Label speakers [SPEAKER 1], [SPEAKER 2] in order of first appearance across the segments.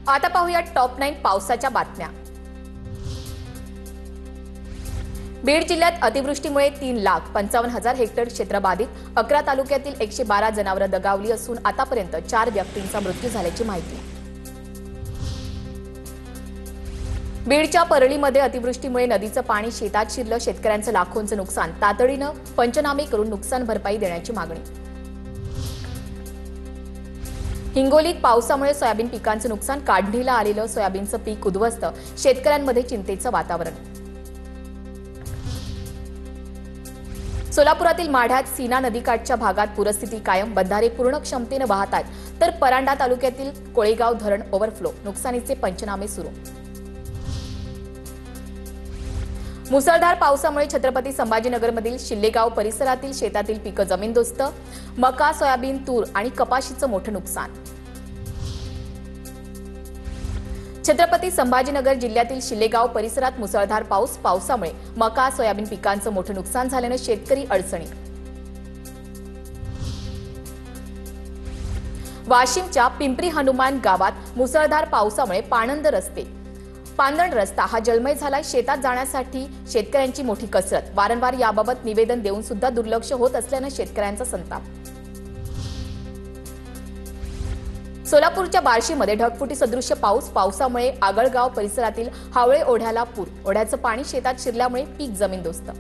[SPEAKER 1] आता पाहूया टॉप 9 पावसाच्या बातम्या। बीड जिल्ह्यात अतिवृष्टीमुळे 3,55,000 हेक्टर क्षेत्र बाधित, 11 तालुक्यातील 112 जनावरं दगावली असून आतापर्यंत 4 व्यक्तींचा मृत्यू झाल्याची माहिती। बीडच्या परळीमध्ये अतिवृष्टीमुळे नदीचं पाणी शेतात शिरलं, शेतकऱ्यांचं लाखोंचं नुकसान, तातडीनं पंचनामे करून नुकसान भरपाई देण्याची मागणी। हिंगोलीत पावसामुळे सोयाबीन पिकांचं नुकसान, काढणीला आलेलं सोयाबीनचं पीक उद्ध्वस्त, शेतकऱ्यांमध्ये चिंतेचं वातावरण। सोलापुरातील माढ्यात सीना नदीकाठच्या भागात पूरस्थिती कायम, बंधारे पूर्ण क्षमतेनं वाहत आहेत, तर परांडा तालुक्यातील कोळेगाव धरण ओव्हरफ्लो, नुकसानीचे पंचनामे सुरू। मुसळधार पावसामुळे छत्रपती संभाजीनगरमधील शिल्लेगाव परिसरातील शेतातील पिकं जमीनदोस्त, मका, सोयाबीन, तूर आणि कपाशीचं मोठं नुकसान। छत्रपती संभाजीनगर जिल्ह्यातील शिल्लेगाव परिसरात मुसळधार पावसामुळे मका, सोयाबीन पिकांचं मोठं नुकसान झाल्यानं शेतकरी अडचणीत। वाशिमच्या पिंपरी हनुमान गावात मुसळधार पावसामुळे पांदण रस्ता हा जलमय झालाय, शेतात जाण्यासाठी शेतकऱ्यांची मोठी कसरत, वारंवार याबाबत निवेदन देऊन सुद्धा दुर्लक्ष होत असल्यानं शेतकऱ्यांचा संताप। सोलापूरच्या बार्शीमध्ये ढगफुटी सदृश्य पावसामुळे आगळगाव परिसरातील हावळे ओढ्याला पूर, ओढ्याचं पाणी शेतात शिरल्यामुळे पीक जमीनदोस्त।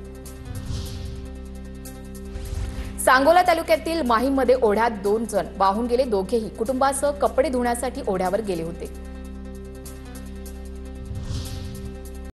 [SPEAKER 1] सांगोला तालुक्यातील माहीममध्ये ओढ्यात 2 जण वाहून गेले, दोघेही कुटुंबासह कपडे धुण्यासाठी ओढ्यावर गेले होते।